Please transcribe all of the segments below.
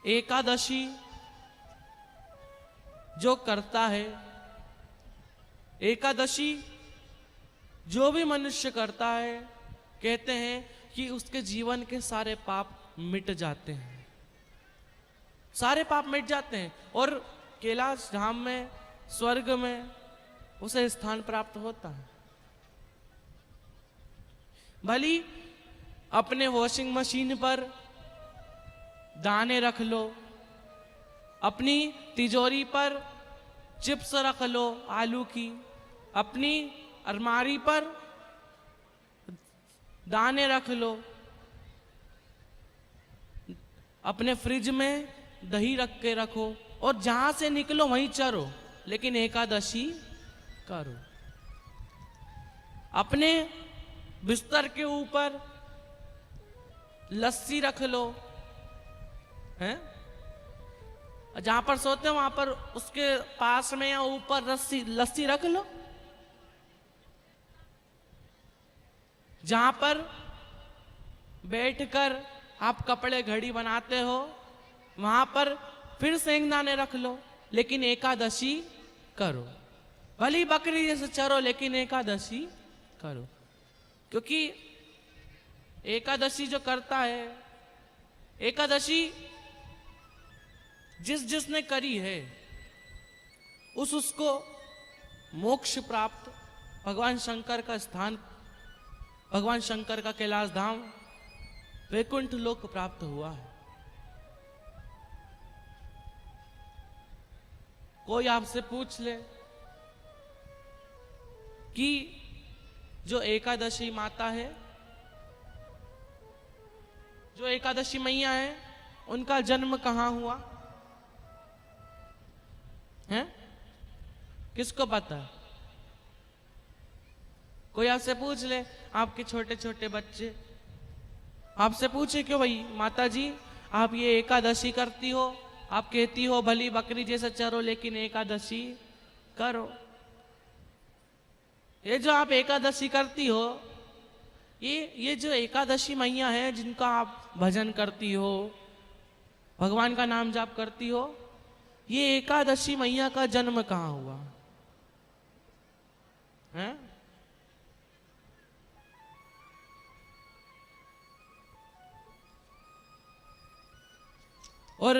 एकादशी जो करता है, एकादशी जो भी मनुष्य करता है, कहते हैं कि उसके जीवन के सारे पाप मिट जाते हैं, सारे पाप मिट जाते हैं और कैलाश धाम में, स्वर्ग में उसे स्थान प्राप्त होता है। भली अपने वॉशिंग मशीन पर दाने रख लो, अपनी तिजोरी पर चिप्स रख लो आलू की, अपनी अलमारी पर दाने रख लो, अपने फ्रिज में दही रख के रखो और जहां से निकलो वहीं चरो, लेकिन एकादशी करो। अपने बिस्तर के ऊपर लस्सी रख लो, हैं? जहां पर सोते हो वहां पर उसके पास में या ऊपर लस्सी रख लो। जहां पर बैठकर आप कपड़े घड़ी बनाते हो वहां पर फिर सेंगदाने रख लो, लेकिन एकादशी करो। भली बकरी जैसे चरो, लेकिन एकादशी करो। क्योंकि एकादशी जो करता है, एकादशी जिसने करी है उसको मोक्ष प्राप्त, भगवान शंकर का स्थान, भगवान शंकर का कैलाश धाम वैकुंठ लोक प्राप्त हुआ है। कोई आपसे पूछ ले कि जो एकादशी माता है, जो एकादशी मैया है, उनका जन्म कहां हुआ है? किसको पता है? कोई आपसे पूछ ले, आपके छोटे छोटे बच्चे आपसे पूछे क्यों भाई माता जी आप ये एकादशी करती हो, आप कहती हो भली बकरी जैसा चरो लेकिन एकादशी करो। ये जो आप एकादशी करती हो, ये जो एकादशी मैया है जिनका आप भजन करती हो, भगवान का नाम जाप करती हो, ये एकादशी मैया का जन्म कहां हुआ है? और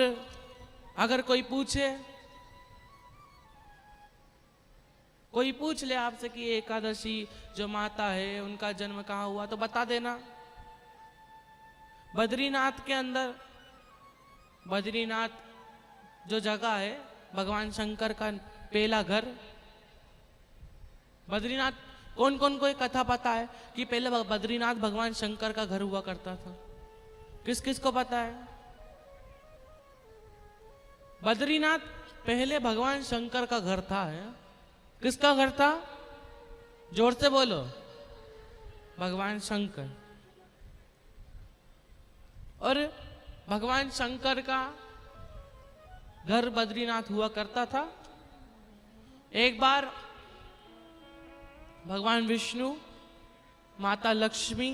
अगर कोई पूछ ले आपसे कि एकादशी जो माता है उनका जन्म कहां हुआ, तो बता देना बद्रीनाथ के अंदर, बद्रीनाथ जो जगह है भगवान शंकर का पहला घर। बद्रीनाथ कौन कौन को एक कथा पता है कि पहले बद्रीनाथ भगवान शंकर का घर हुआ करता था? किस किस को पता है? बद्रीनाथ पहले भगवान शंकर का घर था। है किसका घर था? जोर से बोलो। भगवान शंकर। और भगवान शंकर का घर बद्रीनाथ हुआ करता था। एक बार भगवान विष्णु, माता लक्ष्मी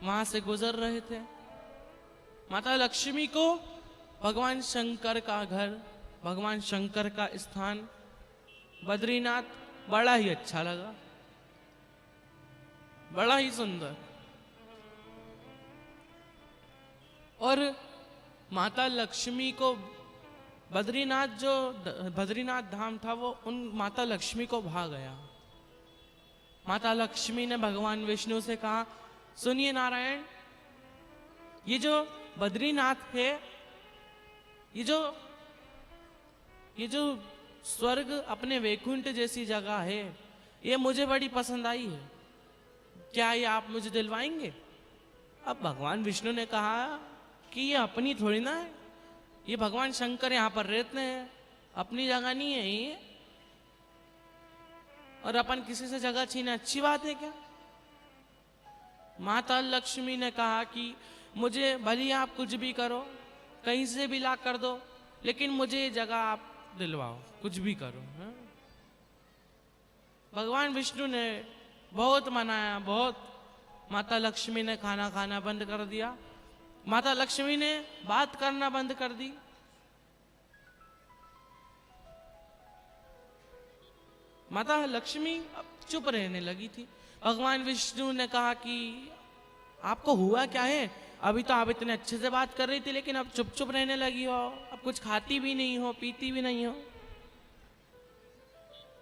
वहां से गुजर रहे थे। माता लक्ष्मी को भगवान शंकर का घर, भगवान शंकर का स्थान बद्रीनाथ बड़ा ही अच्छा लगा, बड़ा ही सुंदर। और माता लक्ष्मी को बद्रीनाथ, जो बद्रीनाथ धाम था वो उन माता लक्ष्मी को भा गया। माता लक्ष्मी ने भगवान विष्णु से कहा, सुनिए नारायण, ये जो बद्रीनाथ है, ये जो स्वर्ग अपने वैकुंठ जैसी जगह है, ये मुझे बड़ी पसंद आई है, क्या ये आप मुझे दिलवाएंगे? अब भगवान विष्णु ने कहा कि ये अपनी थोड़ी ना है, ये भगवान शंकर यहाँ पर रहते हैं, अपनी जगह नहीं है ये, और अपन किसी से जगह छीने अच्छी बात है क्या? माता लक्ष्मी ने कहा कि मुझे भले आप कुछ भी करो, कहीं से भी ला कर दो, लेकिन मुझे ये जगह आप दिलवाओ, कुछ भी करो। है? भगवान विष्णु ने बहुत मनाया, बहुत। माता लक्ष्मी ने खाना खाना बंद कर दिया माता लक्ष्मी ने बात करना बंद कर दी। माता लक्ष्मी अब चुप रहने लगी थी। भगवान विष्णु ने कहा कि आपको हुआ क्या है? अभी तो आप इतने अच्छे से बात कर रही थी, लेकिन अब चुप चुप रहने लगी हो, अब कुछ खाती भी नहीं हो, पीती भी नहीं हो।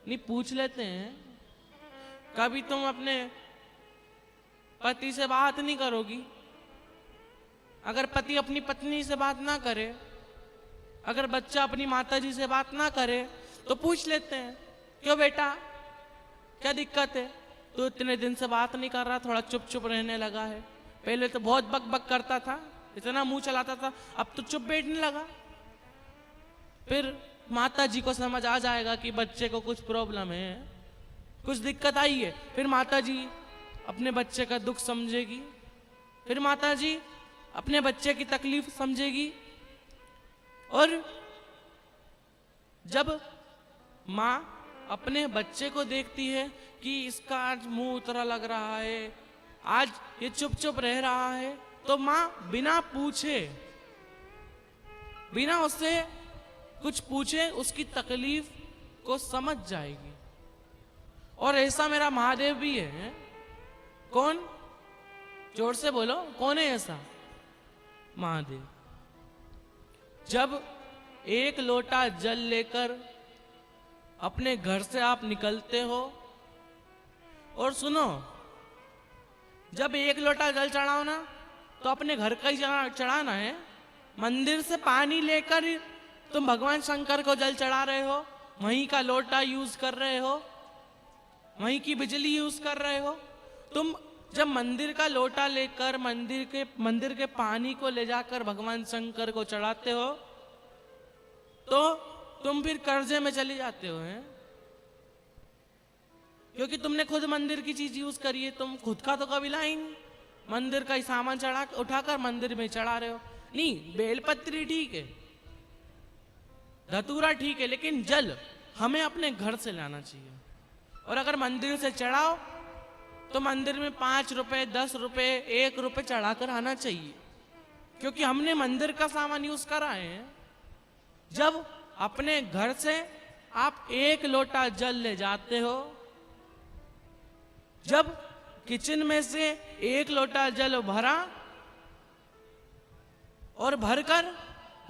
नहीं, पूछ लेते हैं, कभी तुम अपने पति से बात नहीं करोगी? अगर पति अपनी पत्नी से बात ना करे, अगर बच्चा अपनी माताजी से बात ना करे, तो पूछ लेते हैं, क्यों बेटा, क्या दिक्कत है? तू इतने दिन से बात नहीं कर रहा, थोड़ा चुप चुप रहने लगा है। पहले तो बहुत बक बक करता था, इतना मुंह चलाता था, अब तो चुप बैठने लगा। फिर माता जी को समझ आ जाएगा कि बच्चे को कुछ प्रॉब्लम है, कुछ दिक्कत आई है। फिर माता जी अपने बच्चे का दुख समझेगी, फिर माता जी अपने बच्चे की तकलीफ समझेगी। और जब माँ अपने बच्चे को देखती है कि इसका आज मुंह उतरा लग रहा है, आज ये चुप चुप रह रहा है, तो माँ बिना पूछे, बिना उससे कुछ पूछे उसकी तकलीफ को समझ जाएगी। और ऐसा मेरा महादेव भी है। कौन? जोर से बोलो, कौन है ऐसा? महादेव। जब एक लोटा जल लेकर अपने घर से आप निकलते हो, और सुनो, जब एक लोटा जल चढ़ाओ ना, तो अपने घर का ही चढ़ाना है। मंदिर से पानी लेकर तुम भगवान शंकर को जल चढ़ा रहे हो, वहीं का लोटा यूज कर रहे हो, वहीं की बिजली यूज कर रहे हो। तुम जब मंदिर का लोटा लेकर मंदिर के पानी को ले जाकर भगवान शंकर को चढ़ाते हो, तो तुम फिर कर्जे में चले जाते हो, हैं? क्योंकि तुमने खुद मंदिर की चीज यूज करी है, तुम खुद का तो कभी लाई नहीं। मंदिर का ही सामान उठाकर मंदिर में चढ़ा रहे हो। नहीं, बेलपत्री ठीक है, धतूरा ठीक है, लेकिन जल हमें अपने घर से लाना चाहिए। और अगर मंदिर से चढ़ाओ तो मंदिर में 5 रुपए, 10 रुपए, 1 रुपए चढ़ाकर आना चाहिए, क्योंकि हमने मंदिर का सामान यूज करा है। जब अपने घर से आप 1 लोटा जल ले जाते हो, जब किचन में से 1 लोटा जल भरा और भरकर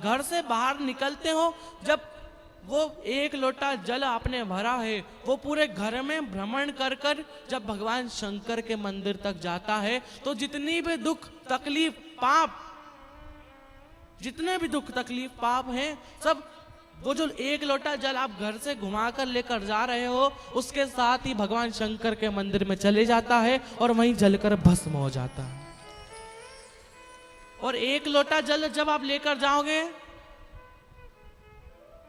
घर से बाहर निकलते हो, जब वो 1 लोटा जल आपने भरा है, वो पूरे घर में भ्रमण कर कर जब भगवान शंकर के मंदिर तक जाता है, तो जितनी भी दुख तकलीफ पाप, जितने भी दुख तकलीफ पाप हैं, सब वो जो 1 लोटा जल आप घर से घुमाकर लेकर जा रहे हो, उसके साथ ही भगवान शंकर के मंदिर में चले जाता है और वहीं जलकर भस्म हो जाता है। और 1 लोटा जल जब आप लेकर जाओगे,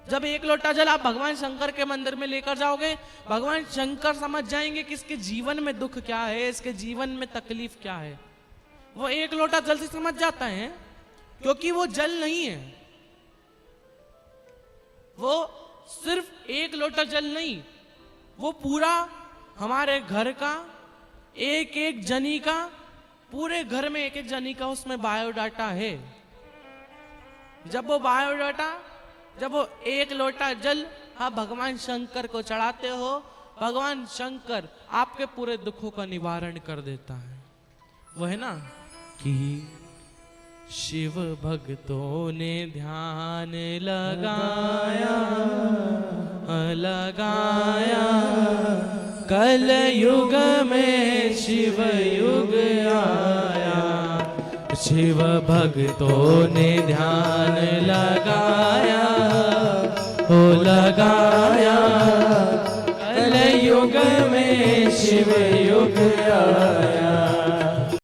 जब 1 लोटा जल आप भगवान शंकर के मंदिर में लेकर जाओगे, भगवान शंकर समझ जाएंगे कि इसके जीवन में दुख क्या है, इसके जीवन में तकलीफ क्या है। वो 1 लोटा जल से समझ जाता है, क्योंकि वो जल नहीं है, वो सिर्फ 1 लोटा जल नहीं, वो पूरा हमारे घर का एक एक जनी का, पूरे घर में एक एक जनी का उसमें बायोडाटा है। जब वो बायोडाटा, जब वो 1 लोटा जल आप भगवान शंकर को चढ़ाते हो, भगवान शंकर आपके पूरे दुखों का निवारण कर देता है। वो है ना कि शिव भक्तों ने ध्यान लगाया लगाया, कल युग में शिव युग आया। शिव भक्तों ने ध्यान लगाया हो लगाया, कल युग में शिव युग आया।